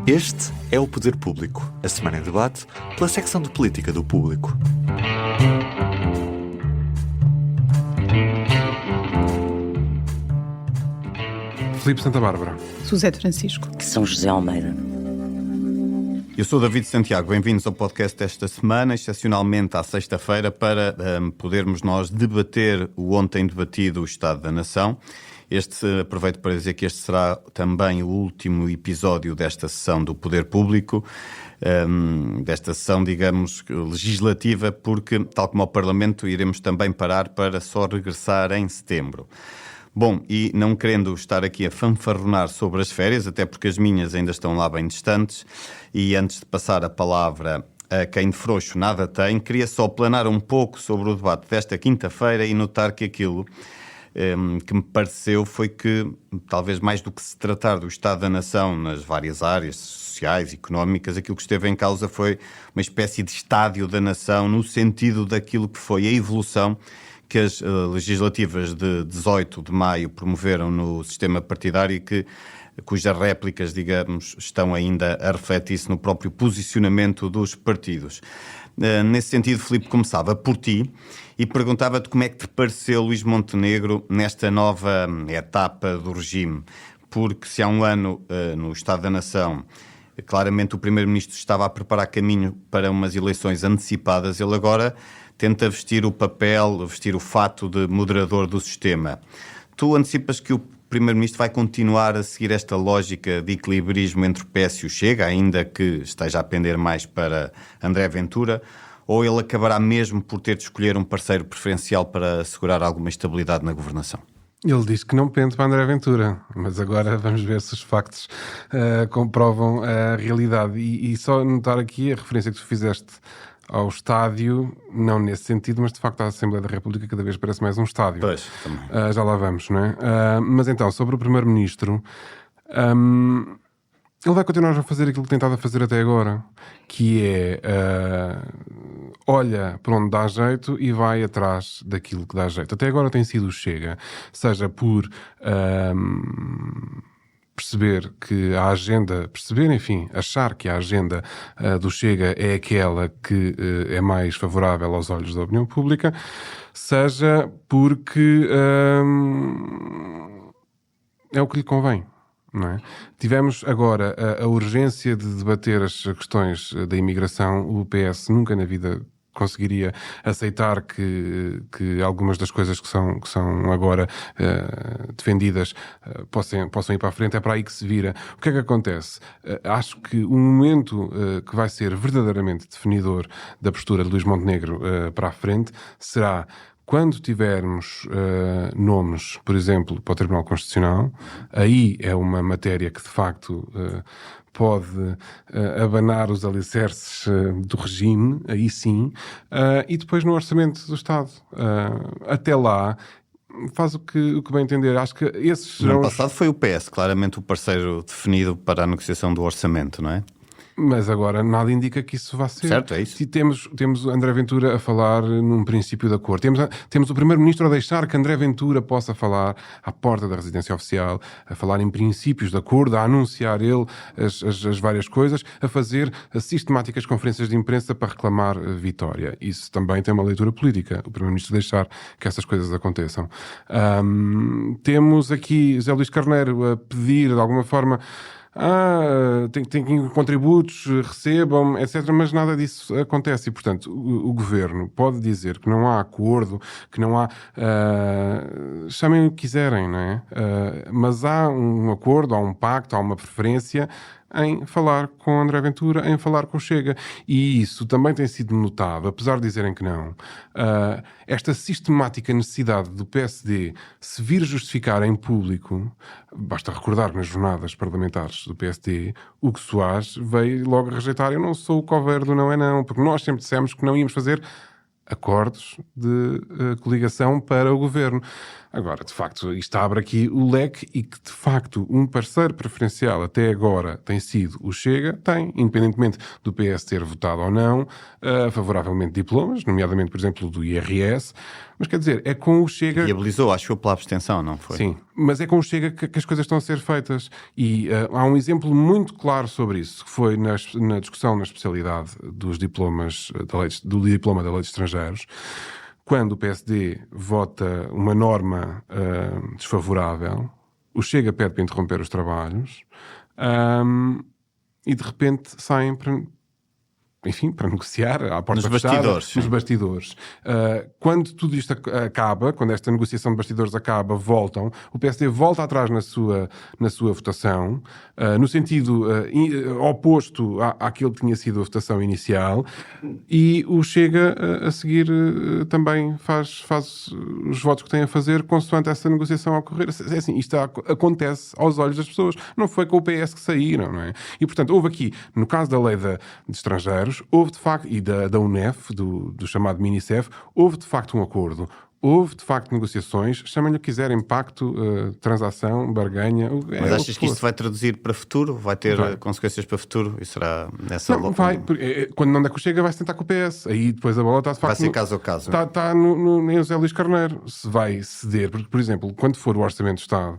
Este é o Poder Público, a semana em debate pela secção de política do Público. Filipe Santa Bárbara. Suzete Francisco. São José Almeida. Eu sou David Santiago, bem-vindos ao podcast desta semana, excepcionalmente à sexta-feira, para podermos nós debater o ontem debatido Estado da Nação. Aproveito para dizer que este será também o último episódio desta sessão do Poder Público, desta sessão, digamos, legislativa, porque, tal como ao Parlamento, iremos também parar para só regressar em setembro. Bom, e não querendo estar aqui a fanfarronar sobre as férias, até porque as minhas ainda estão lá bem distantes, e antes de passar a palavra a quem de frouxo nada tem, queria só planar um pouco sobre o debate desta quinta-feira e notar que aquilo que me pareceu foi que, talvez mais do que se tratar do Estado da Nação nas várias áreas sociais, económicas, aquilo que esteve em causa foi uma espécie de estádio da nação no sentido daquilo que foi a evolução que as legislativas de 18 de maio promoveram no sistema partidário e cujas réplicas, digamos, estão ainda a refletir-se no próprio posicionamento dos partidos. Nesse sentido, Filipe, começava por ti e perguntava-te como é que te pareceu Luís Montenegro nesta nova etapa do regime, porque se há um ano, no Estado da Nação, claramente o Primeiro-Ministro estava a preparar caminho para umas eleições antecipadas, ele agora tenta vestir o fato de moderador do sistema. Tu antecipas que o Primeiro-Ministro vai continuar a seguir esta lógica de equilibrismo entre o PS e o Chega, ainda que esteja a pender mais para André Ventura, ou ele acabará mesmo por ter de escolher um parceiro preferencial para assegurar alguma estabilidade na governação? Ele diz que não pende para André Ventura, mas agora vamos ver se os factos comprovam a realidade. E só notar aqui a referência que tu fizeste ao estádio, não nesse sentido, mas de facto a Assembleia da República cada vez parece mais um estádio. Pois, também. Já lá vamos, não é? Mas então, sobre o Primeiro-Ministro, ele vai continuar a fazer aquilo que tem estado a fazer até agora, que é olha para onde dá jeito e vai atrás daquilo que dá jeito. Até agora tem sido o Chega, seja por achar que a agenda do Chega é aquela que é mais favorável aos olhos da opinião pública, seja porque é o que lhe convém. Não é? Tivemos agora a urgência de debater as questões da imigração. O PS nunca na vida conseguiria aceitar que algumas das coisas que são agora defendidas possam ir para a frente. É para aí que se vira. O que é que acontece? Acho que o momento que vai ser verdadeiramente definidor da postura de Luís Montenegro para a frente será quando tivermos nomes, por exemplo, para o Tribunal Constitucional. Aí é uma matéria que de facto pode abanar os alicerces do regime, aí sim, e depois no Orçamento do Estado. Até lá, faz o que bem entender. Acho que esses No ano passado foi o PS, claramente o parceiro definido para a negociação do orçamento, não é? Mas agora nada indica que isso vá ser. Certo, é isso. E temos André Ventura a falar num princípio de acordo. Temos o Primeiro-Ministro a deixar que André Ventura possa falar à porta da residência oficial, a falar em princípios de acordo, a anunciar ele as várias coisas, a fazer sistemáticas conferências de imprensa para reclamar vitória. Isso também tem uma leitura política, o Primeiro-Ministro deixar que essas coisas aconteçam. Temos aqui José Luís Carneiro a pedir, de alguma forma, tem contributos, recebam, etc. Mas nada disso acontece e, portanto, o Governo pode dizer que não há acordo, que não há... chamem o que quiserem, não é? Mas há um acordo, há um pacto, há uma preferência em falar com André Ventura, em falar com o Chega. E isso também tem sido notado, apesar de dizerem que não. Esta sistemática necessidade do PSD se vir justificar em público, basta recordar nas jornadas parlamentares do PSD, Hugo Soares veio logo a rejeitar: eu não sou o coveiro do não é não, porque nós sempre dissemos que não íamos fazer acordos de coligação para o Governo. Agora, de facto, isto abre aqui o leque e que, de facto, um parceiro preferencial até agora tem sido o Chega, independentemente do PS ter votado ou não, favoravelmente diplomas, nomeadamente, por exemplo, do IRS, mas quer dizer, é com o Chega... Viabilizou, acho eu, pela abstenção, não foi? Sim, mas é com o Chega que as coisas estão a ser feitas. E há um exemplo muito claro sobre isso, que foi na discussão na especialidade dos diplomas do diploma da lei de estrangeiros, quando o PSD vota uma norma desfavorável, o Chega pede para interromper os trabalhos e de repente saem para negociar à porta fechada, nos bastidores. Quando tudo isto acaba, quando esta negociação de bastidores acaba, o PSD volta atrás na sua votação, no sentido oposto àquilo que tinha sido a votação inicial, e o Chega a seguir também faz os votos que tem a fazer consoante essa negociação a ocorrer. É assim, isto acontece aos olhos das pessoas. Não foi com o PS que saíram, não é? E, portanto, houve aqui, no caso da lei de estrangeiros, houve de facto, e da UNEF, do chamado MINICEF, houve de facto um acordo. Houve, de facto, negociações, chamem-lhe o que quiserem, pacto, transação, barganha... Mas achas que isto vai traduzir para futuro? Vai ter consequências para futuro? E será nessa não, vai. Quando não der com o Chega, vai se tentar com o PS. Aí depois a bola está, de facto... Vai ser caso a caso. Está no José Luís Carneiro. Se vai ceder. Porque, por exemplo, quando for o Orçamento de Estado,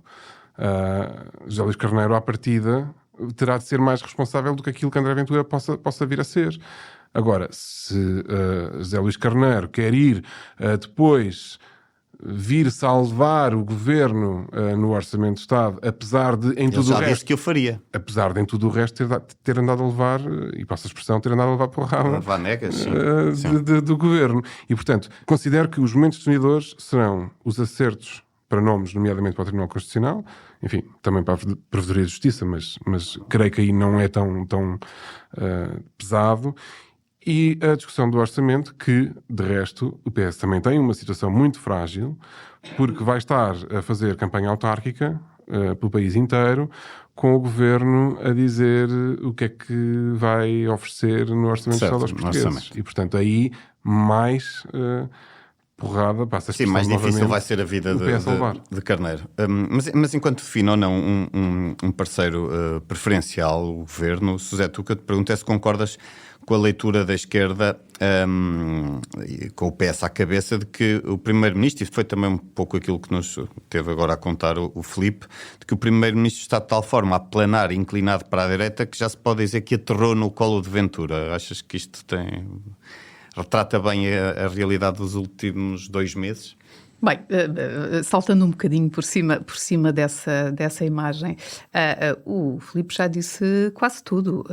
José Luís Carneiro, à partida, terá de ser mais responsável do que aquilo que André Ventura possa vir a ser. Agora, se José Luís Carneiro quer ir depois vir salvar o governo no Orçamento de Estado, apesar de em tudo o resto... disse que eu faria. Apesar de em tudo o resto ter andado a levar, e passo a expressão, ter andado a levar para o rabo levar negas, sim. Do governo. E, portanto, considero que os momentos definidores serão os acertos para nomes, nomeadamente para o Tribunal Constitucional, enfim, também para a Provedoria de Justiça, mas creio que aí não é tão pesado. E a discussão do orçamento, que, de resto, o PS também tem uma situação muito frágil, porque vai estar a fazer campanha autárquica pelo país inteiro, com o governo a dizer o que é que vai oferecer no orçamento de Estado aos portugueses. E, portanto, aí mais... porrada, passa a Sim, mais difícil vai ser a vida de Carneiro. Mas enquanto define ou não um parceiro preferencial, o governo, José, tu que eu te pergunto é se concordas com a leitura da esquerda, com o PS à cabeça, de que o primeiro-ministro, e foi também um pouco aquilo que nos teve agora a contar o Filipe, de que o primeiro-ministro está de tal forma a planar, inclinado para a direita, que já se pode dizer que aterrou no colo de Ventura. Achas que isto retrata bem a realidade dos últimos 2 meses? Bem, saltando um bocadinho por cima dessa imagem, o Filipe já disse quase tudo.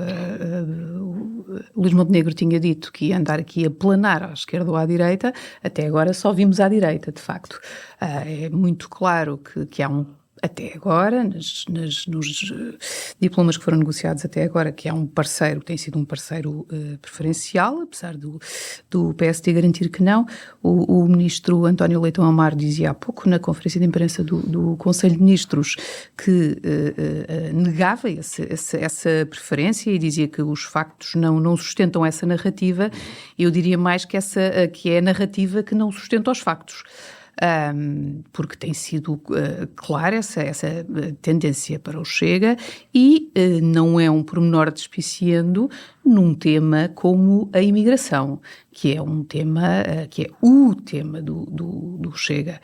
O Luís Montenegro tinha dito que ia andar aqui a planar à esquerda ou à direita, até agora só vimos à direita, de facto. É muito claro que há até agora, nos diplomas que foram negociados até agora, que há um parceiro, tem sido um parceiro preferencial, apesar do PSD garantir que não. O ministro António Leitão Amaro dizia há pouco, na conferência de imprensa do Conselho de Ministros, que negava essa preferência e dizia que os factos não sustentam essa narrativa. Eu diria mais que é a narrativa que não sustenta os factos. Porque tem sido clara essa tendência para o Chega e não é um pormenor despiciando num tema como a imigração, que é um tema, que é o tema do Chega,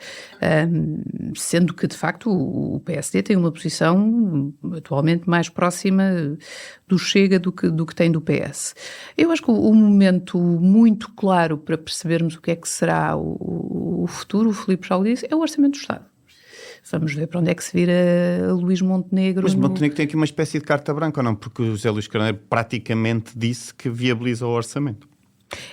sendo que de facto o PSD tem uma posição atualmente mais próxima do Chega do que tem do PS. Eu acho que o momento muito claro para percebermos o que é que será o futuro, o Filipe já o disse, é o Orçamento do Estado. Vamos ver para onde é que se vira Luís Montenegro. Mas Montenegro tem aqui uma espécie de carta branca, ou não? Porque o José Luís Carneiro praticamente disse que viabiliza o orçamento.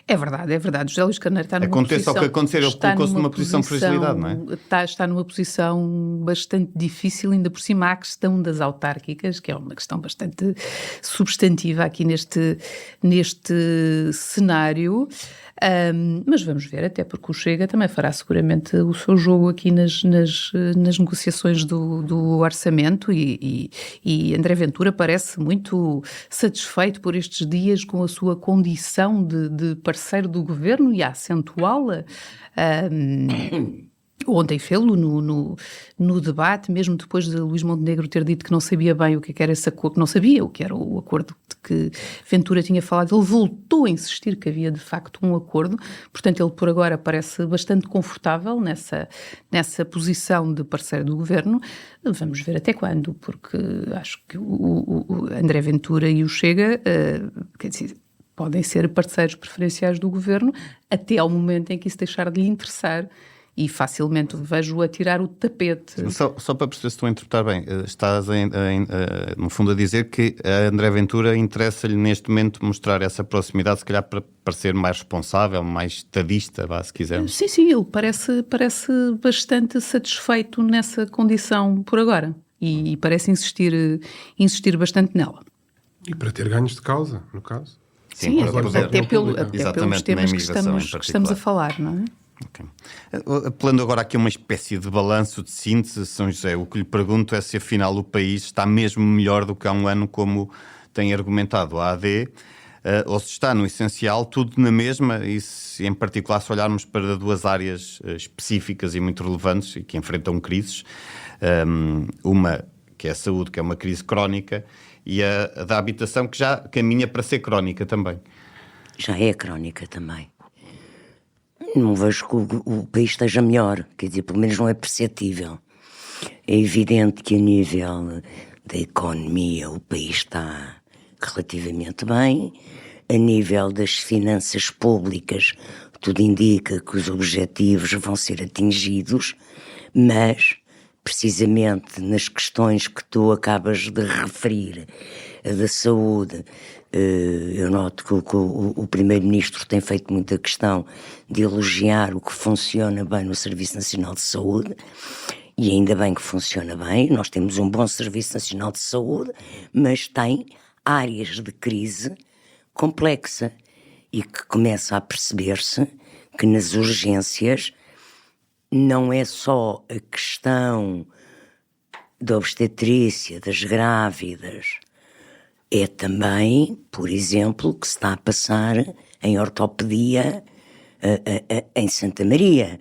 É verdade. José Luís Carneiro está numa posição... Aconteça o que acontecer, ele colocou-se numa posição de fragilidade, não é? Está numa posição bastante difícil, ainda por cima há a questão das autárquicas, que é uma questão bastante substantiva aqui neste cenário. Mas vamos ver, até porque o Chega também fará seguramente o seu jogo aqui nas negociações do orçamento e André Ventura parece muito satisfeito por estes dias com a sua condição de parceiro do governo e a acentuá-la. Ontem fê-lo no debate, mesmo depois de Luís Montenegro ter dito que não sabia bem o que era esse acordo, não sabia o que era o acordo de que Ventura tinha falado. Ele voltou a insistir que havia de facto um acordo, portanto ele por agora parece bastante confortável nessa posição de parceiro do governo. Vamos ver até quando, porque acho que o André Ventura e o Chega, quer dizer, podem ser parceiros preferenciais do governo até ao momento em que isso deixar de lhe interessar. E facilmente vejo-o a tirar o tapete. Só para perceber se estou a interpretar bem, estás no fundo a dizer que a André Ventura interessa-lhe neste momento mostrar essa proximidade, se calhar para parecer mais responsável, mais estadista, se quisermos. Sim, ele parece bastante satisfeito nessa condição por agora e parece insistir bastante nela. E para ter ganhos de causa, no caso. Sim, até pelos exatamente, temas que imigração estamos a falar, não é? Okay. Apelando agora aqui a uma espécie de balanço, de síntese, São José, o que lhe pergunto é se afinal o país está mesmo melhor do que há um ano, como tem argumentado a AD, ou se está no essencial tudo na mesma, e se em particular se olharmos para duas áreas específicas e muito relevantes e que enfrentam crises, uma que é a saúde, que é uma crise crónica, e a da habitação, que já caminha para ser crónica também. Já é crónica também. Não vejo que o país esteja melhor, quer dizer, pelo menos não é perceptível. É evidente que a nível da economia o país está relativamente bem, a nível das finanças públicas tudo indica que os objetivos vão ser atingidos, mas precisamente nas questões que tu acabas de referir, a da saúde, eu noto que o Primeiro-Ministro tem feito muita questão de elogiar o que funciona bem no Serviço Nacional de Saúde, e ainda bem que funciona bem. Nós temos um bom Serviço Nacional de Saúde, mas tem áreas de crise complexa e que começa a perceber-se que nas urgências não é só a questão da obstetrícia, das grávidas, é também, por exemplo, o que se está a passar em ortopedia em Santa Maria,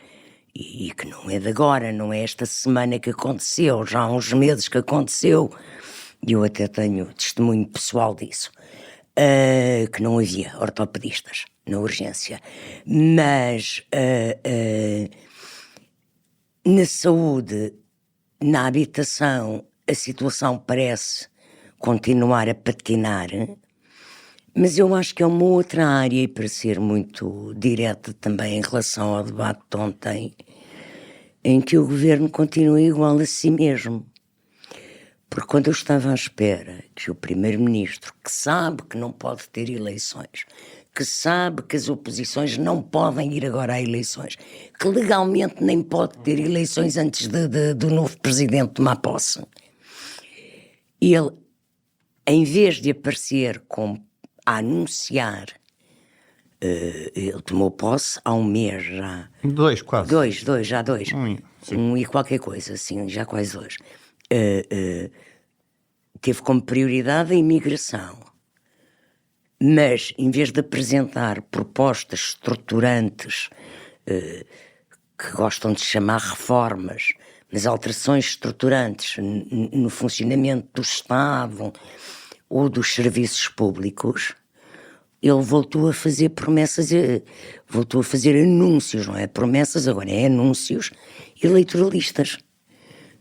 e que não é de agora, não é esta semana que aconteceu, já há uns meses que aconteceu, e eu até tenho testemunho pessoal disso, que não havia ortopedistas na urgência, mas na saúde, na habitação, a situação parece continuar a patinar, mas eu acho que é uma outra área, e para ser muito direta também em relação ao debate de ontem, em que o governo continua igual a si mesmo. Porque quando eu estava à espera que o Primeiro-Ministro, que sabe que não pode ter eleições, que sabe que as oposições não podem ir agora a eleições, que legalmente nem pode ter eleições antes do novo Presidente tomar posse, ele, em vez de aparecer a anunciar, ele tomou posse há um mês já. Quase. Dois. Um e qualquer coisa, assim, já quase dois. Teve como prioridade a imigração. Mas, em vez de apresentar propostas estruturantes, que gostam de chamar reformas, mas alterações estruturantes no funcionamento do Estado ou dos serviços públicos, ele voltou a fazer promessas, voltou a fazer anúncios, não é promessas, agora é anúncios eleitoralistas.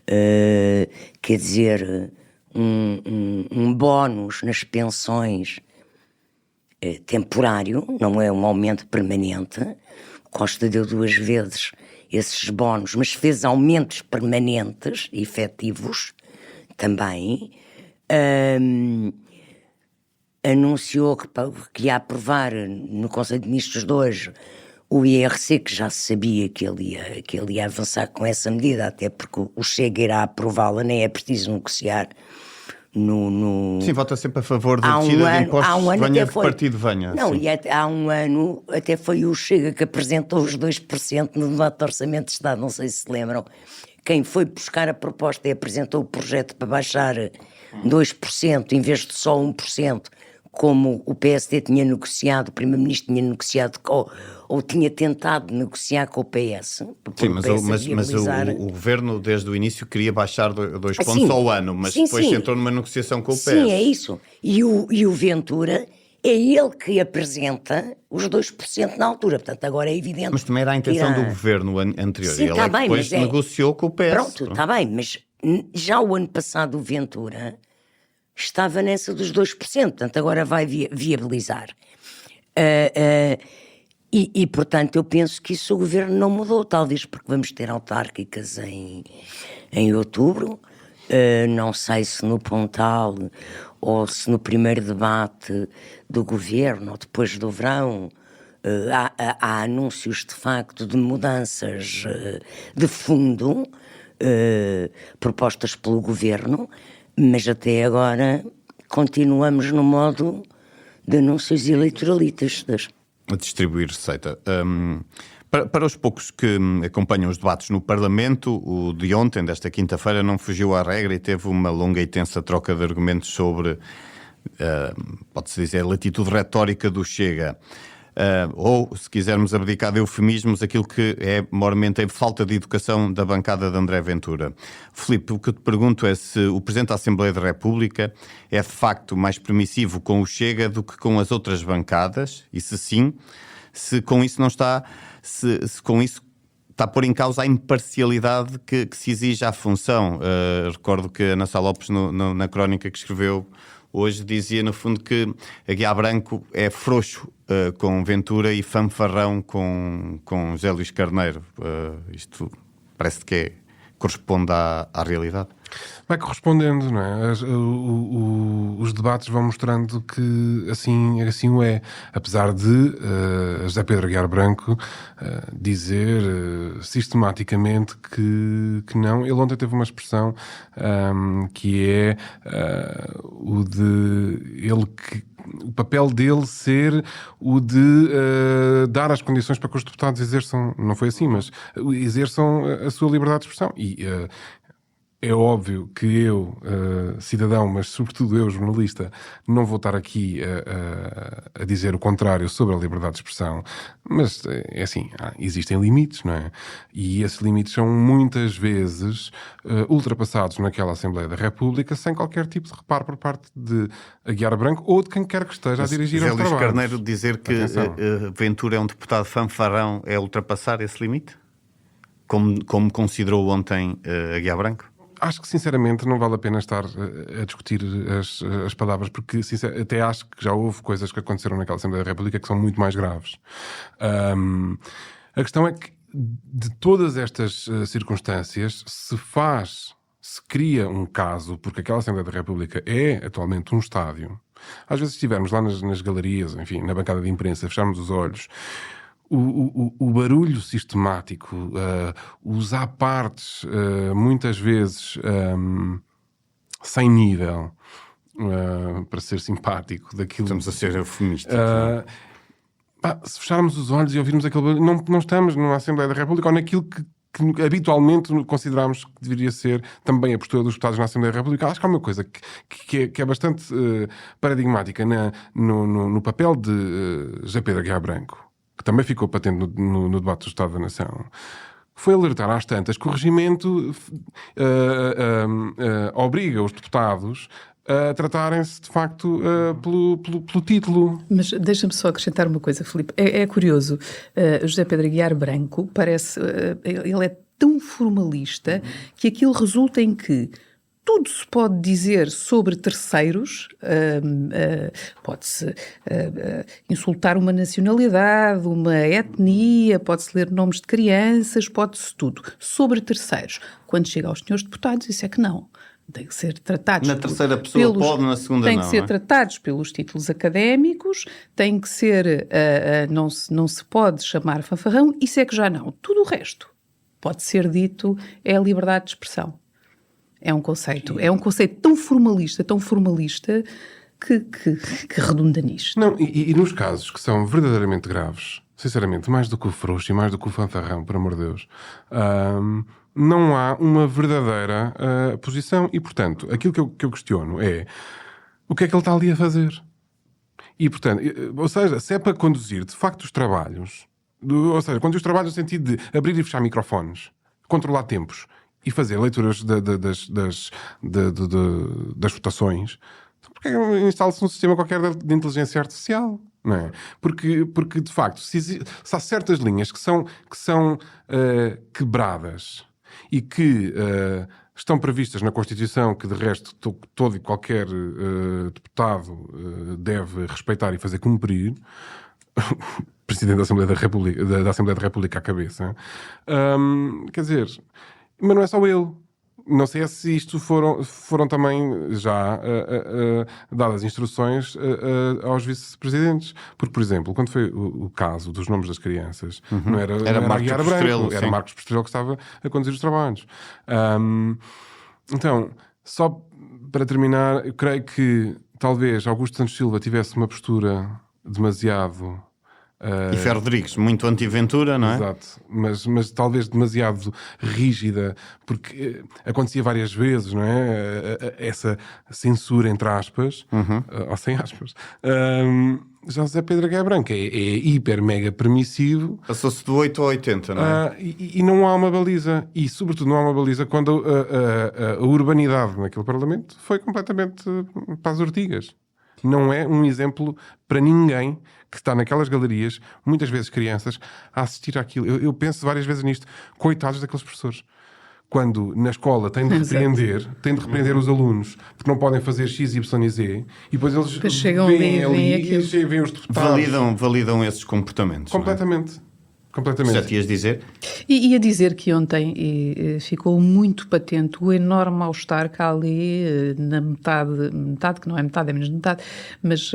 Quer dizer, um bónus nas pensões temporário, não é um aumento permanente. Costa deu 2 vezes esses bónus, mas fez aumentos permanentes, efetivos, também. Anunciou que ia aprovar no Conselho de Ministros de hoje o IRC, que já sabia que ele ia avançar com essa medida, até porque o Chega irá aprová-la, nem é preciso negociar. Sim, vota sempre a favor da descida de impostos, venha de partido venha. Não, sim. E há um ano até foi o Chega que apresentou os 2% no debate do Orçamento de Estado, não sei se se lembram. Quem foi buscar a proposta e apresentou o projeto para baixar 2% em vez de só 1%, como o PSD tinha negociado, o Primeiro-Ministro tinha negociado ou tinha tentado negociar com o PS. Sim, mas o Governo desde o início queria baixar 2 pontos ao ano, mas depois entrou numa negociação com o PS. Sim, é isso. E o Ventura é ele que apresenta os 2% na altura, portanto agora é evidente. Mas também era a intenção do Governo anterior. Sim, ele depois negociou com o PS. Pronto, está bem, mas já o ano passado o Ventura estava nessa dos 2%, portanto agora vai viabilizar. E, portanto, eu penso que isso o Governo não mudou, talvez porque vamos ter autárquicas em outubro, não sei se no Pontal ou se no primeiro debate do Governo ou depois do verão. Há anúncios de facto de mudanças de fundo propostas pelo Governo, mas até agora continuamos no modo de anúncios eleitoralistas. A distribuir receita. Para os poucos que acompanham os debates no Parlamento, o de ontem, desta quinta-feira, não fugiu à regra e teve uma longa e tensa troca de argumentos sobre, pode-se dizer, a latitude retórica do Chega. Ou, se quisermos abdicar de eufemismos, aquilo que é mormente a falta de educação da bancada de André Ventura. Filipe, o que eu te pergunto é se o Presidente da Assembleia da República é de facto mais permissivo com o Chega do que com as outras bancadas, e se sim, se com isso não está, se com isso está a pôr em causa a imparcialidade que se exige à função. Recordo que a Ana Sá Lopes, na crónica que escreveu hoje, dizia no fundo que a Guiar Branco é frouxo com Ventura e fanfarrão com José Luís Carneiro. Isto parece que corresponde à realidade. Vai correspondendo, não é? Os debates vão mostrando que assim o é. Apesar de José Pedro Guiar Branco dizer sistematicamente que não. Ele ontem teve uma expressão que é o papel dele ser o de dar as condições para que os deputados exerçam, não foi assim, mas exerçam a sua liberdade de expressão. E é óbvio que eu, cidadão, mas sobretudo eu, jornalista, não vou estar aqui a dizer o contrário sobre a liberdade de expressão, mas é assim, existem limites, não é? E esses limites são muitas vezes ultrapassados naquela Assembleia da República sem qualquer tipo de reparo por parte de Guiar Branco ou de quem quer que esteja a dirigir os trabalhos. José Luís Carneiro dizer que Ventura é um deputado fanfarrão é ultrapassar esse limite? Como considerou ontem a Guiar Branco? Acho que, sinceramente, não vale a pena estar a discutir as palavras, porque até acho que já houve coisas que aconteceram naquela Assembleia da República que são muito mais graves. A questão é que, de todas estas circunstâncias, se cria um caso, porque aquela Assembleia da República é atualmente um estádio. Às vezes, se estivermos lá nas galerias, enfim, na bancada de imprensa, fecharmos os olhos, o barulho sistemático, os à-partes, muitas vezes sem nível, para ser simpático, daquilo. Estamos a ser eufemistas. Se fecharmos os olhos e ouvirmos aquele barulho, não estamos numa Assembleia da República ou naquilo que habitualmente consideramos que deveria ser também a postura dos deputados na Assembleia da República. Acho que há uma coisa que é bastante paradigmática no papel de José Pedro Guiar Branco, que também ficou patente no debate do Estado da Nação, foi alertar às tantas que o regimento obriga os deputados a tratarem-se, de facto, pelo título. Mas deixa-me só acrescentar uma coisa, Filipe. É curioso, José Pedro Guiar Branco parece... ele é tão formalista que aquilo resulta em que tudo se pode dizer sobre terceiros, pode-se insultar uma nacionalidade, uma etnia, pode-se ler nomes de crianças, pode-se tudo. Sobre terceiros. Quando chega aos senhores deputados, isso é que não. Tem que ser tratados... Na terceira pessoa pode, na segunda não. Tem que ser tratados pelos títulos académicos, tem que ser... não se pode chamar fanfarrão, isso é que já não. Tudo o resto pode ser dito, é a liberdade de expressão. É um conceito tão formalista que redunda nisto. Não, e nos casos que são verdadeiramente graves, sinceramente, mais do que o frouxo e mais do que o fanfarrão, por amor de Deus, não há uma verdadeira posição e, portanto, aquilo que eu questiono é o que é que ele está ali a fazer? E, portanto, ou seja, se é para conduzir, de facto, os trabalhos, ou seja, conduzir os trabalhos no sentido de abrir e fechar microfones, controlar tempos e fazer leituras das votações, porque instala-se um sistema qualquer de inteligência artificial, não é? Porque de facto, se há certas linhas que são quebradas e que estão previstas na Constituição, que de resto todo e qualquer deputado deve respeitar e fazer cumprir, Presidente da Assembleia da República à cabeça, quer dizer, mas não é só ele. Não sei se isto foram também já dadas instruções aos vice-presidentes. Porque, por exemplo, quando foi o caso dos nomes das crianças, não era Marcos Postrelo, era Marcos Postrelo que estava a conduzir os trabalhos. Então, só para terminar, eu creio que talvez Augusto Santos Silva tivesse uma postura demasiado... E Ferro Rodrigues, muito anti-Ventura, não é? Exato, mas talvez demasiado rígida, porque acontecia várias vezes, não é? Essa censura, entre aspas, ou sem aspas. Já José Pedro Guerra Branco é hiper, mega permissivo. Passou-se do 8 ao 80, não é? E não há uma baliza. E, sobretudo, não há uma baliza quando a urbanidade naquele Parlamento foi completamente para as ortigas. Não é um exemplo para ninguém que está naquelas galerias, muitas vezes crianças, a assistir àquilo. Eu penso várias vezes nisto. Coitados daqueles professores. Quando na escola têm de repreender os alunos porque não podem fazer X, Y e Z, e depois eles vêm ali e vêm os deputados. Validam esses comportamentos. Completamente. Já te ias dizer? E ia dizer que ontem ficou muito patente o enorme mal-estar que há ali na metade, que não é metade, é menos de metade, mas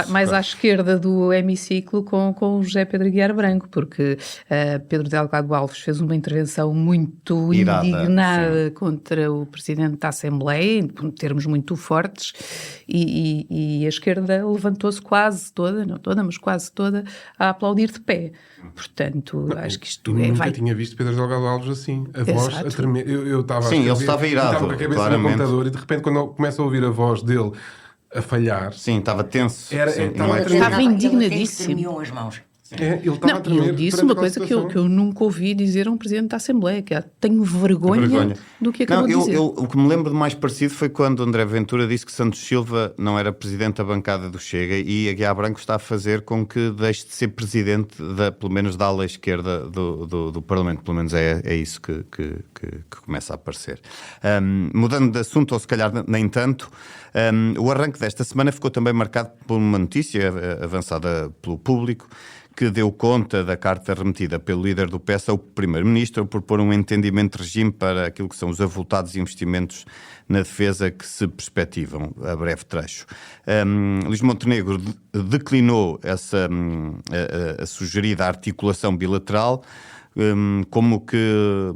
mais à esquerda do hemiciclo com o José Pedro Guiar Branco, porque Pedro Delgado Alves fez uma intervenção muito indignada contra o Presidente da Assembleia, em termos muito fortes, e a esquerda levantou-se quase toda, não toda, mas quase toda, a aplaudir de pé. Portanto, acho que isto nunca tinha visto Pedro Delgado Alves assim, a voz a tremer. Eu estava Sim, ele estava irado, estava com a cabeça no computador e de repente quando eu começo a ouvir a voz dele a falhar... Sim, estava tenso. Estava indignadíssimo. Tremiam as mãos. Ele estava a tremer. Ele disse uma coisa que eu nunca ouvi dizer a um Presidente da Assembleia, que é: tenho vergonha do que acabou de dizer. O que me lembro de mais parecido foi quando André Ventura disse que Santos Silva não era Presidente da bancada do Chega, e a Guiar Branco está a fazer com que deixe de ser Presidente, pelo menos da ala esquerda do Parlamento. Pelo menos é isso que começa a aparecer. Mudando de assunto, ou se calhar nem tanto, o arranque desta semana ficou também marcado por uma notícia avançada pelo Público, que deu conta da carta remetida pelo líder do PS ao Primeiro-Ministro por pôr um entendimento de regime para aquilo que são os avultados investimentos na defesa que se perspectivam, a breve trecho. Luís Montenegro declinou a sugerida articulação bilateral, como que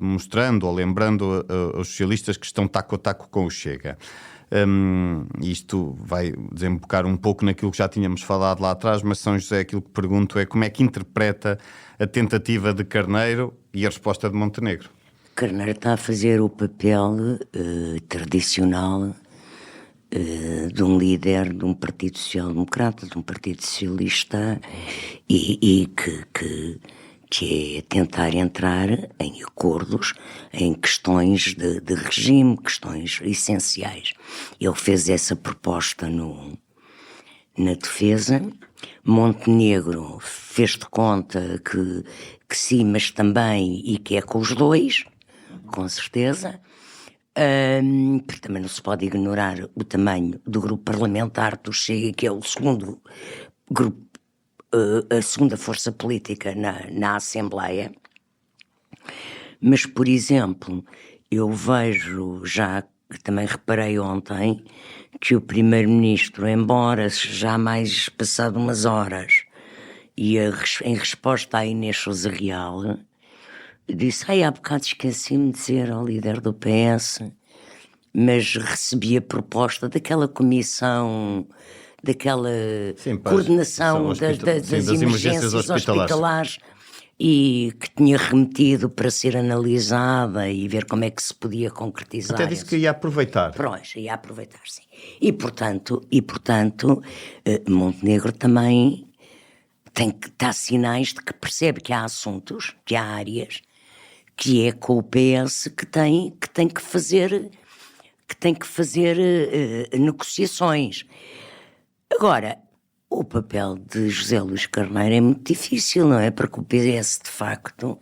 mostrando ou lembrando aos socialistas que estão taco a taco com o Chega. Isto vai desembocar um pouco naquilo que já tínhamos falado lá atrás, mas São José, aquilo que pergunto é como é que interpreta a tentativa de Carneiro e a resposta de Montenegro. Carneiro está a fazer o papel tradicional de um líder de um partido social-democrata, de um partido socialista, e que é tentar entrar em acordos em questões de regime, questões essenciais. Ele fez essa proposta na defesa. Montenegro fez de conta que sim, mas também, e que é com os dois, com certeza. Porque também não se pode ignorar o tamanho do grupo parlamentar do Chega, que é o segundo grupo, a segunda força política na Assembleia. Mas, por exemplo, eu vejo, já que também reparei ontem, que o Primeiro-Ministro, embora já mais passado umas horas, e em resposta à Inês Sousa Real, disse: há bocado esqueci-me de dizer ao líder do PS, mas recebi a proposta daquela comissão, daquela coordenação das emergências hospitalares. e que tinha remetido para ser analisada e ver como é que se podia concretizar. Até disse que ia aproveitar. Pois, ia aproveitar, sim. E portanto, Montenegro também tem que dar sinais de que percebe que há assuntos, que há áreas, que é com o PS que tem que fazer negociações. Agora, o papel de José Luís Carneiro é muito difícil, não é? Porque o PS, de facto,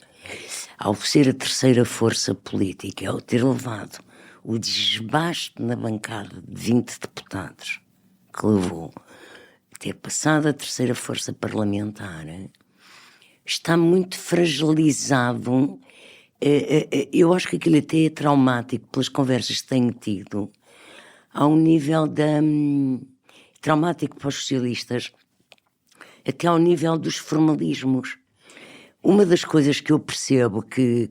ao ser a terceira força política, ao ter levado o desbaste na bancada de 20 deputados que levou, ter passado a terceira força parlamentar, está muito fragilizado. Eu acho que aquilo até é traumático pelas conversas que tenho tido, ao nível traumático para os socialistas, até ao nível dos formalismos. Uma das coisas que eu percebo que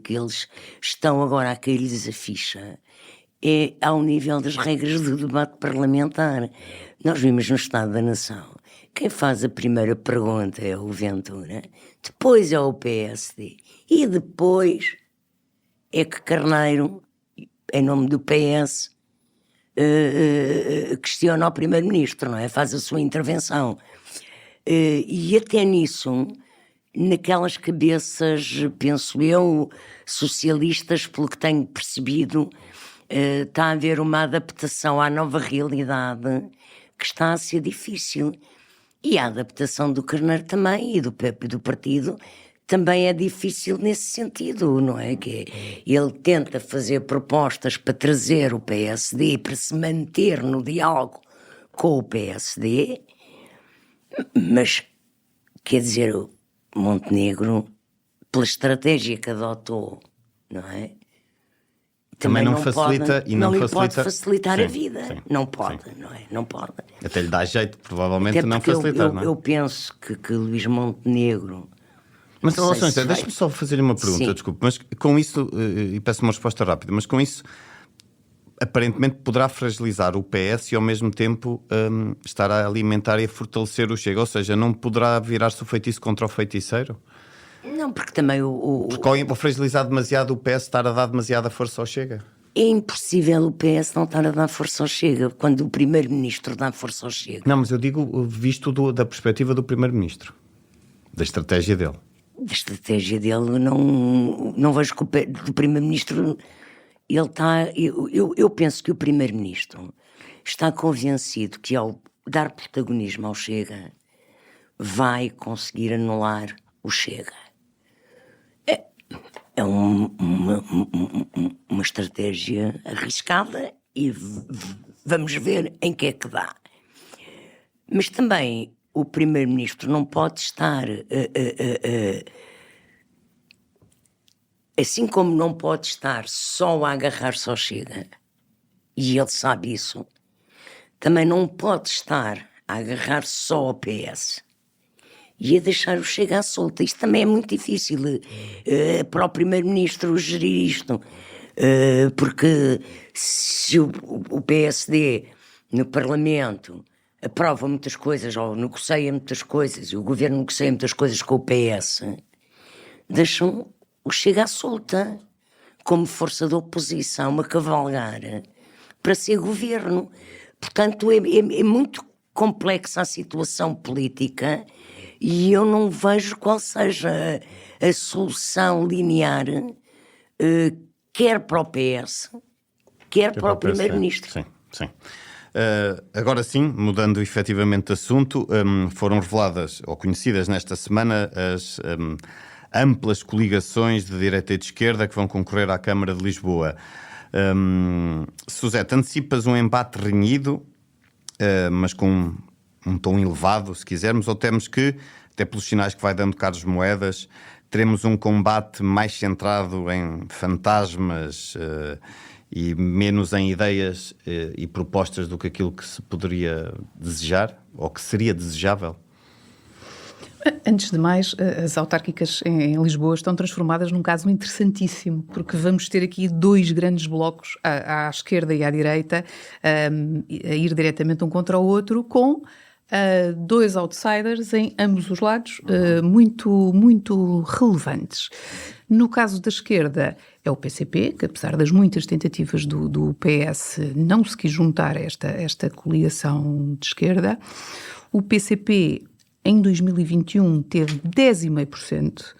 eles estão agora a cair-lhes a ficha é ao nível das regras do debate parlamentar. Nós vimos no Estado da Nação, quem faz a primeira pergunta é o Ventura, depois é o PSD, e depois é que Carneiro, em nome do PS, questiona o primeiro-ministro, não é? Faz a sua intervenção. E até nisso, naquelas cabeças, penso eu, socialistas, pelo que tenho percebido, está a haver uma adaptação à nova realidade que está a ser difícil. E a adaptação do Carneiro também, e do partido, também é difícil nesse sentido, não é? Que ele tenta fazer propostas para trazer o PSD, para se manter no diálogo com o PSD, mas, quer dizer, o Montenegro, pela estratégia que adotou, não é? Também não facilita pode, e não lhe facilita... pode facilitar Sim, a vida. sim, não pode, sim. não é? Não pode. Até lhe dá jeito, provavelmente, Até não porque facilitar, não é? eu penso que Luís Montenegro... Mas, não sei se deixa-me só fazer uma pergunta, Sim. desculpe, mas com isso, e peço uma resposta rápida, mas com isso, aparentemente poderá fragilizar o PS e ao mesmo tempo estar a alimentar e a fortalecer o Chega, ou seja, não poderá virar-se o feitiço contra o feiticeiro? Não, porque também Porque ao fragilizar demasiado o PS, estar a dar demasiada força ao Chega? é impossível o PS não estar a dar força ao Chega, quando o primeiro-ministro dá força ao Chega. Não, mas eu digo visto da perspectiva do primeiro-ministro, da estratégia dele. Da estratégia dele, não vejo que do primeiro-ministro... Ele está... Eu penso que o primeiro-ministro está convencido que ao dar protagonismo ao Chega vai conseguir anular o Chega. É uma estratégia arriscada e vamos ver em que é que dá. Mas também o primeiro-ministro não pode estar... assim como não pode estar só a agarrar-se ao Chega, e ele sabe isso, também não pode estar a agarrar-se só ao PS e a deixar o Chega à solta. Isto também é muito difícil para o primeiro-ministro gerir isto, porque se o PSD no Parlamento aprova muitas coisas ou negocia muitas coisas e o governo negocia muitas coisas com o PS, deixam o Chega à solta como força de oposição a cavalgar para ser governo. Portanto, é muito complexa a situação política e eu não vejo qual seja a solução linear, quer para o PS, quer para o primeiro-ministro. Sim, sim. Agora sim, mudando efetivamente de assunto, foram reveladas ou conhecidas nesta semana as amplas coligações de direita e de esquerda que vão concorrer à Câmara de Lisboa. Suzete, antecipas um embate renhido, mas com um tom elevado, se quisermos, ou temos que, até pelos sinais que vai dando Carlos Moedas, teremos um combate mais centrado em fantasmas e menos em ideias e propostas do que aquilo que se poderia desejar, ou que seria desejável? Antes de mais, as autárquicas em Lisboa estão transformadas num caso interessantíssimo, porque vamos ter aqui dois grandes blocos, à esquerda e à direita, a ir diretamente um contra o outro, com dois outsiders em ambos os lados, muito, muito relevantes. No caso da esquerda, é o PCP, que apesar das muitas tentativas do PS, não se quis juntar a esta coligação de esquerda. O PCP, em 2021, teve 10,5%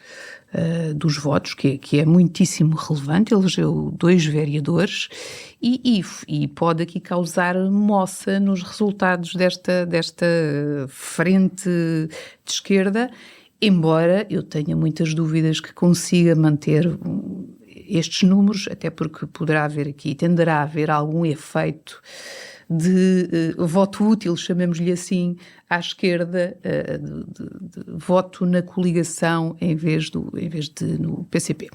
dos votos, que é muitíssimo relevante, elegeu 2 vereadores e pode aqui causar moça nos resultados desta frente de esquerda, embora eu tenha muitas dúvidas que consiga manter estes números, até porque tenderá a haver algum efeito de voto útil, chamemos-lhe assim, à esquerda, de voto na coligação em vez de no PCP.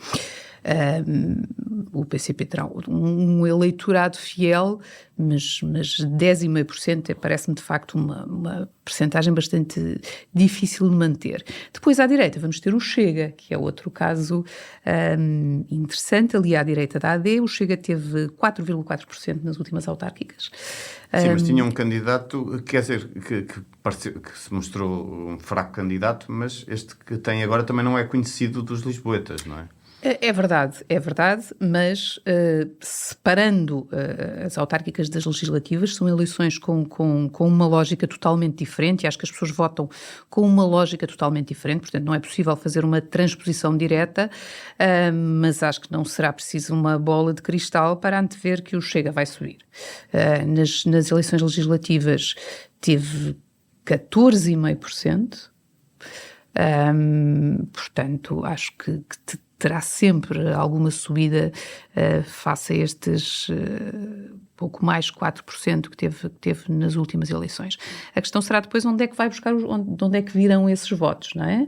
O PCP terá um eleitorado fiel, mas 10,5% parece-me de facto uma percentagem bastante difícil de manter. Depois à direita vamos ter o Chega, que é outro caso interessante. Ali à direita da AD, o Chega teve 4,4% nas últimas autárquicas. Sim, mas tinha um candidato, quer dizer, que se mostrou um fraco candidato, mas este que tem agora também não é conhecido dos lisboetas, não é? É verdade, mas separando as autárquicas das legislativas, são eleições com uma lógica totalmente diferente, e acho que as pessoas votam com uma lógica totalmente diferente, portanto não é possível fazer uma transposição direta, mas acho que não será preciso uma bola de cristal para antever que o Chega vai subir. Nas eleições legislativas teve 14,5%, portanto acho que terá sempre alguma subida face a estes pouco mais 4% que teve nas últimas eleições. A questão será depois onde é que vai buscar, de onde é que virão esses votos, não é?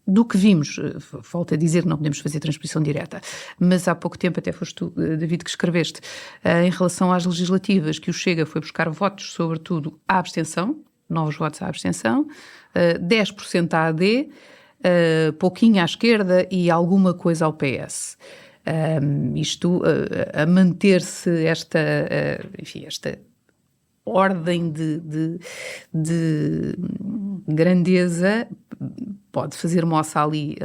Do que vimos, volto a dizer, não podemos fazer transposição direta, mas há pouco tempo, até foste tu, David, que escreveste, em relação às legislativas, que o Chega foi buscar votos, sobretudo à abstenção, novos votos à abstenção, 10% à AD, pouquinho à esquerda e alguma coisa ao PS. Isto a manter-se esta ordem de grandeza pode fazer moça ali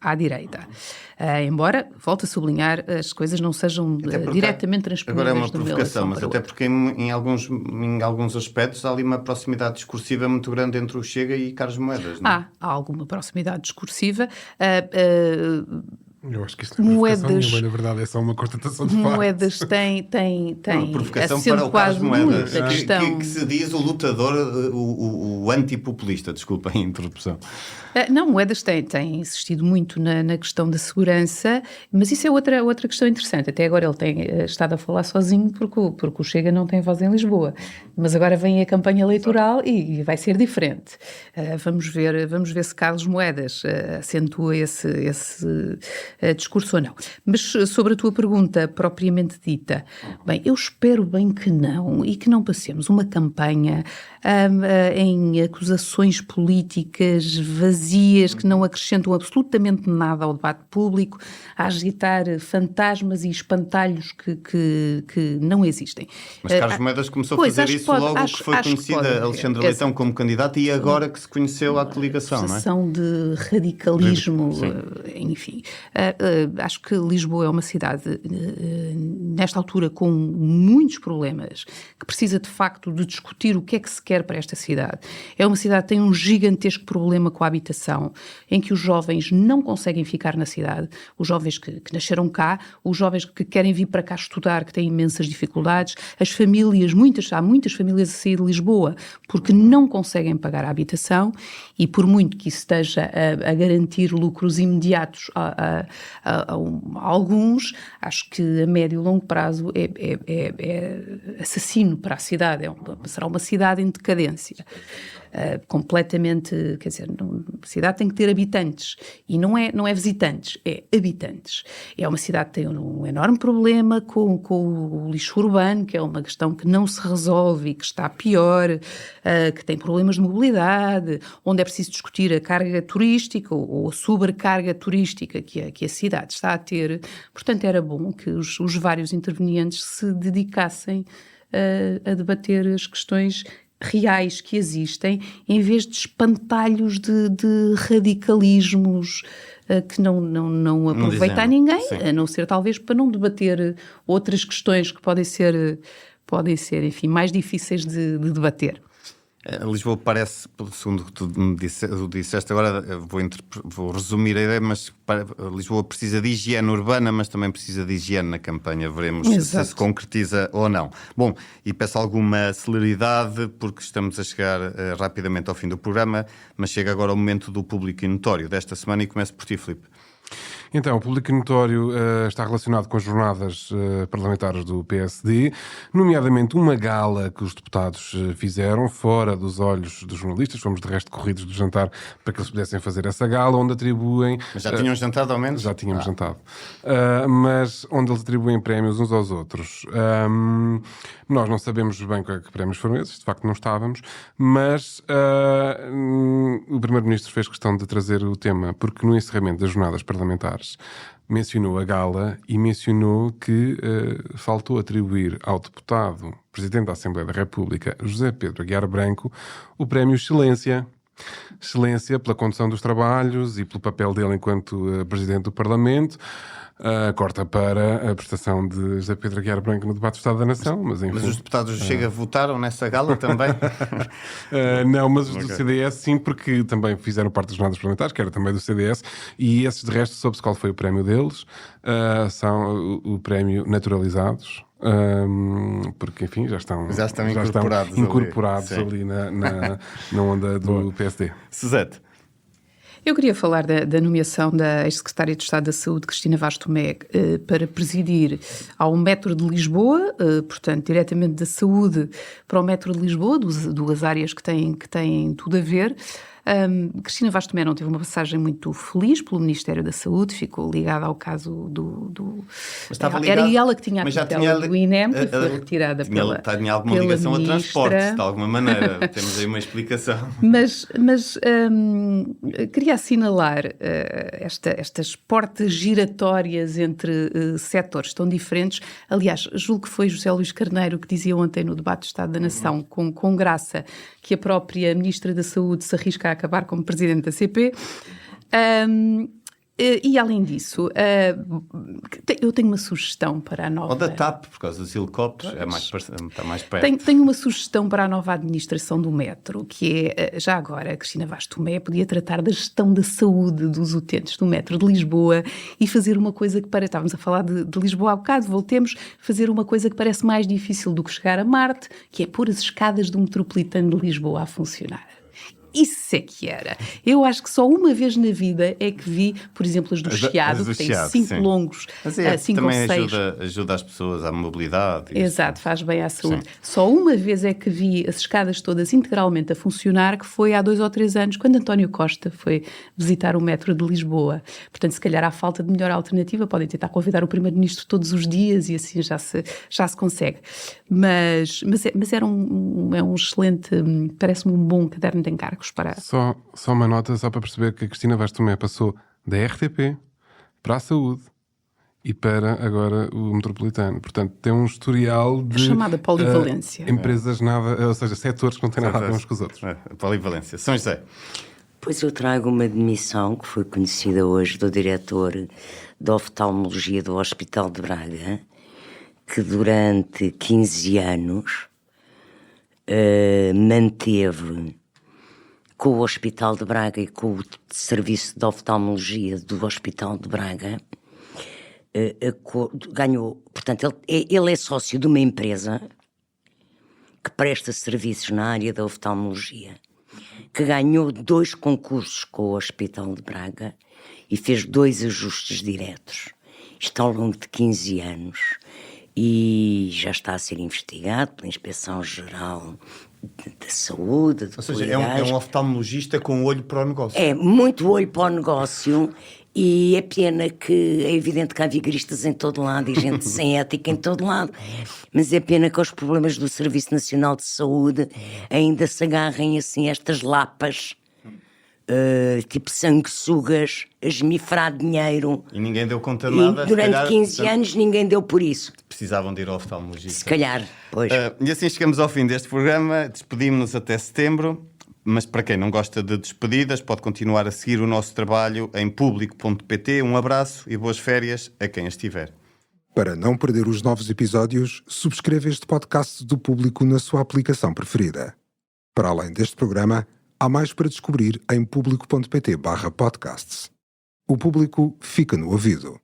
à direita. Embora, volto a sublinhar, as coisas não sejam diretamente transponíveis. Agora é uma provocação, mas até porque em alguns aspectos há ali uma proximidade discursiva muito grande entre o Chega e Carlos Moedas, não é? Há alguma proximidade discursiva. Eu acho que isto não é provocação nenhuma, na verdade, é só uma constatação de facto. Moedas tem uma provocação para o Carlos Moedas, que se diz o lutador, o antipopulista, desculpa a interrupção. Não, Moedas tem insistido muito na questão da segurança, mas isso é outra questão interessante. Até agora ele tem estado a falar sozinho porque o Chega não tem voz em Lisboa. Mas agora vem a campanha eleitoral e vai ser diferente. Vamos ver se Carlos Moedas acentua esse discurso ou não. Mas sobre a tua pergunta propriamente dita, bem, eu espero bem que não, e que não passemos uma campanha em acusações políticas vazias que não acrescentam absolutamente nada ao debate público, a agitar fantasmas e espantalhos que não existem. Mas Carlos Moedas começou a fazer isso logo que foi conhecida Alexandra Leitão como candidata e agora que se conheceu à coligação, não é? Acusação de radicalismo, enfim. Acho que Lisboa é uma cidade, nesta altura, com muitos problemas, que precisa de facto de discutir o que é que se quer para esta cidade. É uma cidade que tem um gigantesco problema com a habitação, em que os jovens não conseguem ficar na cidade, os jovens que nasceram cá, os jovens que querem vir para cá estudar, que têm imensas dificuldades, as famílias, há muitas famílias a sair de Lisboa porque não conseguem pagar a habitação e por muito que isso esteja a garantir lucros imediatos a alguns, acho que a médio e longo prazo é assassino para a cidade, será uma cidade em decadência. Completamente, quer dizer, a cidade tem que ter habitantes e não é visitantes, é habitantes. É uma cidade que tem um enorme problema com o lixo urbano, que é uma questão que não se resolve e que está pior, que tem problemas de mobilidade, onde é preciso discutir a carga turística ou a sobrecarga turística que a cidade está a ter. Portanto, era bom que os vários intervenientes se dedicassem a debater as questões reais que existem, em vez de espantalhos de radicalismos que não aproveita a ninguém, Sim. a não ser talvez para não debater outras questões que podem ser, enfim, mais difíceis de debater. Lisboa parece, segundo o que tu me disseste agora, vou resumir a ideia, mas Lisboa precisa de higiene urbana, mas também precisa de higiene na campanha. Veremos se concretiza ou não. Bom, e peço alguma celeridade, porque estamos a chegar rapidamente ao fim do programa, mas chega agora o momento do público e notório desta semana e começo por ti, Filipe. Então, o público notório está relacionado com as jornadas parlamentares do PSD, nomeadamente uma gala que os deputados fizeram, fora dos olhos dos jornalistas. Fomos, de resto, corridos do jantar para que eles pudessem fazer essa gala, onde atribuem... Mas já tinham jantado, ao menos? Já tínhamos jantado. Mas onde eles atribuem prémios uns aos outros. Nós não sabemos bem que prémios foram esses, de facto não estávamos, mas o Primeiro-Ministro fez questão de trazer o tema, porque no encerramento das jornadas parlamentares mencionou a gala e mencionou que faltou atribuir ao deputado, Presidente da Assembleia da República, José Pedro Aguiar Branco, o prémio Excelência. Excelência pela condução dos trabalhos e pelo papel dele enquanto Presidente do Parlamento. Corta para a prestação de José Pedro Aguiar Branco no debate do Estado da Nação, mas enfim. Mas os deputados do Chega votaram nessa gala também? Não, mas os do CDS sim, porque também fizeram parte das jornadas parlamentares, que era também do CDS, e esses de resto soube-se qual foi o prémio deles. São o prémio Naturalizados. Porque enfim, já estão incorporados ali na onda do PSD. Suzete. Eu queria falar da nomeação da ex-secretária de Estado da Saúde, Cristina Vaz Tomé, para presidir ao Metro de Lisboa, portanto, diretamente da saúde para o Metro de Lisboa, duas áreas que têm tudo a ver. Cristina Vaz Tomé não teve uma passagem muito feliz pelo Ministério da Saúde, ficou ligada ao caso era ela que tinha a tutela do INEM, que foi retirada pela tinha alguma ligação a transportes, de alguma maneira. Temos aí uma explicação. Mas queria assinalar estas portas giratórias entre setores tão diferentes. Aliás, julgo que foi José Luís Carneiro que dizia ontem no debate do Estado da Nação, com graça, que a própria Ministra da Saúde se arrisca a acabar como Presidente da CP. E além disso, eu tenho uma sugestão para a nova... Ou da TAP, por causa dos helicópteros, está mais perto. Tenho uma sugestão para a nova administração do metro, que é, já agora, a Cristina Vaz Tomé podia tratar da gestão da saúde dos utentes do metro de Lisboa e fazer uma coisa que parece... Estávamos a falar de Lisboa há bocado, voltemos a fazer uma coisa que parece mais difícil do que chegar a Marte, que é pôr as escadas do metropolitano de Lisboa a funcionar. Isso é que era. Eu acho que só uma vez na vida é que vi, por exemplo, as do Chiado, que têm 5 longos, 5 ou 6. Também ajuda as pessoas à mobilidade. Exato, faz bem à saúde. Sim. Só uma vez é que vi as escadas todas integralmente a funcionar, que foi há 2 ou 3 anos, quando António Costa foi visitar o metro de Lisboa. Portanto, se calhar há falta de melhor alternativa, podem tentar convidar o Primeiro-Ministro todos os dias e assim já se consegue. Mas era um excelente, parece-me um bom caderno de encargos. Só uma nota, só para perceber que a Cristina Vaz Tomé passou da RTP para a saúde e para agora o metropolitano. Portanto, tem um historial de... chamada polivalência. Empresas nada... Ou seja, setores que não têm nada a ver uns com os outros. Polivalência. São José. Pois eu trago uma demissão que foi conhecida hoje do diretor de oftalmologia do Hospital de Braga, que durante 15 anos manteve... com o Hospital de Braga e com o Serviço de Oftalmologia do Hospital de Braga, ganhou... Portanto, ele é sócio de uma empresa que presta serviços na área da oftalmologia, que ganhou 2 concursos com o Hospital de Braga e fez 2 ajustes diretos. Isto ao longo de 15 anos. E já está a ser investigado pela Inspeção-Geral da Saúde. Ou seja, é um oftalmologista com olho para o negócio. É, muito olho para o negócio, e é pena que... É evidente que há vigaristas em todo lado e gente sem ética em todo lado, mas é pena que os problemas do Serviço Nacional de Saúde ainda se agarrem assim estas lapas tipo sanguessugas, a esmifrar dinheiro. E ninguém deu conta de E nada. durante se calhar, 15 anos ninguém deu por isso. precisavam de ir ao oftalmologista. Se calhar, pois. E assim chegamos ao fim deste programa. Despedimos-nos até setembro. Mas para quem não gosta de despedidas, pode continuar a seguir o nosso trabalho em público.pt. Um abraço e boas férias a quem estiver. Para não perder os novos episódios, subscreva este podcast do Público na sua aplicação preferida. Para além deste programa, há mais para descobrir em público.pt/podcasts. O Público fica no ouvido.